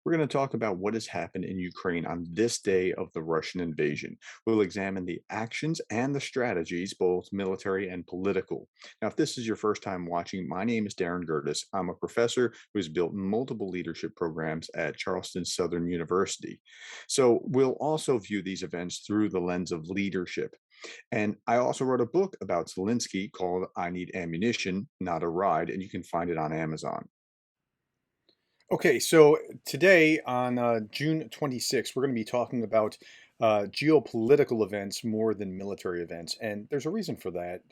We're going to talk about what has happened in Ukraine on this day of the Russian invasion. We'll examine the actions and the strategies, both military and political. Now, if this is your first time watching, my name is Darren Gertis. I'm a professor who's built multiple leadership programs at Charleston Southern University. So we'll also view these events through the lens of leadership. And I also wrote a book about Zelensky called I Need Ammunition, Not a Ride, and you can find it on Amazon. Okay, so today on June 26th, we're going to be talking about geopolitical events more than military events. And there's a reason for that.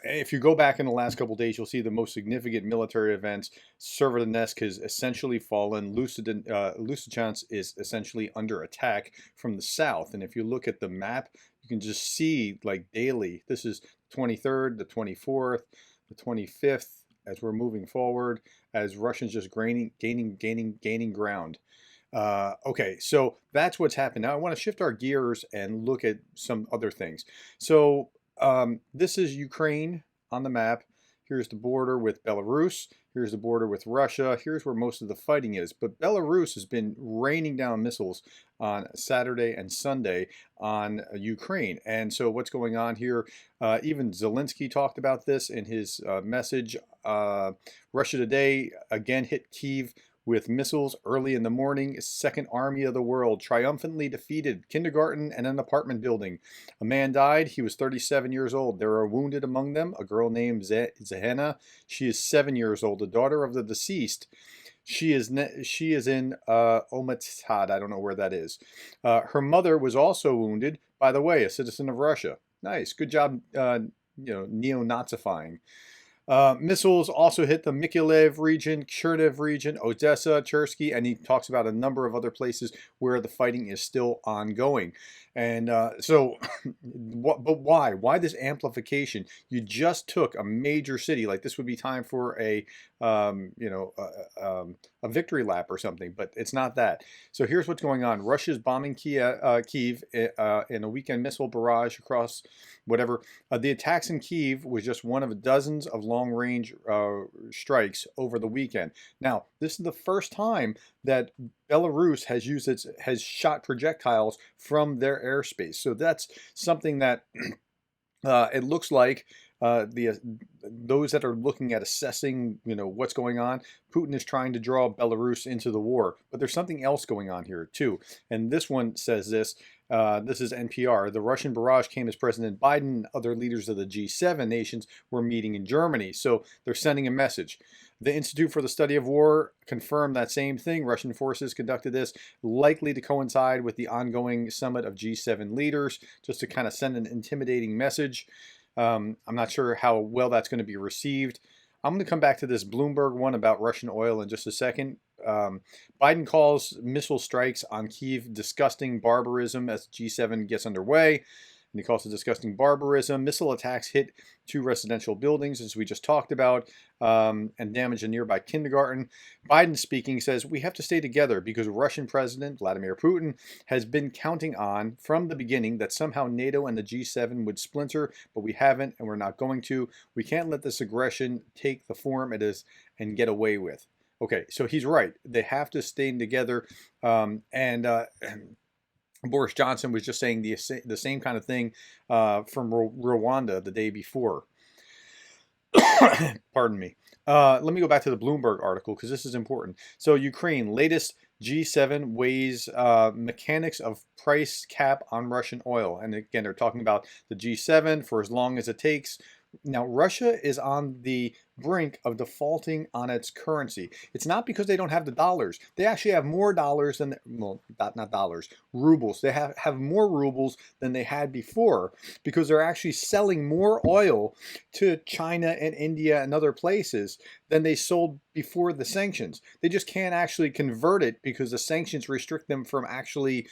If you go back in the last couple of days, you'll see the most significant military events. Severodonetsk has essentially fallen. Lysychansk is essentially under attack from the south. And if you look at the map, you can just see like daily. This is 23rd, the 24th, the 25th, as we're moving forward, as Russians just gaining ground. Okay, so that's what's happened. Now I want to shift our gears and look at some other things. So this is Ukraine on the map. Here's the border with Belarus. Here's the border with Russia. Here's where most of the fighting is. But Belarus has been raining down missiles on Saturday and Sunday on Ukraine. And so what's going on here? Even Zelensky talked about this in his message. Russia today again hit Kyiv with missiles early in the morning. Second Army of the World triumphantly defeated kindergarten and an apartment building. A man died. He was 37 years old. There are wounded among them. A girl named Zehena. She is 7 years old, the daughter of the deceased. She is in Omatad. I don't know where that is. Her mother was also wounded. By the way, a citizen of Russia. Nice, good job. Neo-Nazifying. Missiles also hit the Mykolaiv region, Cherniv region, Odessa, Chersky, and he talks about a number of other places where the fighting is still ongoing. And but why? Why this amplification? You just took a major city, like this would be time for um, you know, a victory lap or something, but it's not that. So here's what's going on. Russia's bombing Kyiv in a weekend missile barrage across whatever. The attacks in Kyiv was just one of dozens of long-range strikes over the weekend. Now, this is the first time that Belarus has shot projectiles from their airspace. So that's something that it looks like those that are looking at assessing, what's going on. Putin is trying to draw Belarus into the war, but there's something else going on here too. And this one says this. This is NPR. The Russian barrage came as President Biden and other leaders of the G7 nations were meeting in Germany. So they're sending a message. The Institute for the Study of War confirmed that same thing. Russian forces conducted this, likely to coincide with the ongoing summit of G7 leaders, just to kind of send an intimidating message. I'm not sure how well that's going to be received. I'm going to come back to this Bloomberg one about Russian oil in just a second. Biden calls missile strikes on Kyiv disgusting barbarism as G7 gets underway. And he calls it disgusting barbarism. Missile attacks hit two residential buildings, as we just talked about, and damaged a nearby kindergarten. Biden speaking says, we have to stay together because Russian President Vladimir Putin has been counting on from the beginning that somehow NATO and the G7 would splinter, but we haven't and we're not going to. We can't let this aggression take the form it is and get away with. Okay, so he's right. They have to stay together. Boris Johnson was just saying the same kind of thing from Rwanda the day before. Pardon me. Let me go back to the Bloomberg article because this is important. So Ukraine, latest G7 weighs mechanics of price cap on Russian oil. And again, they're talking about the G7 for as long as it takes. Now, Russia is on the brink of defaulting on its currency. It's not because they don't have the dollars. They actually have more dollars than, well, not dollars, rubles. They have more rubles than they had before because they're actually selling more oil to China and India and other places than they sold before the sanctions. They just can't actually convert it because the sanctions restrict them from actually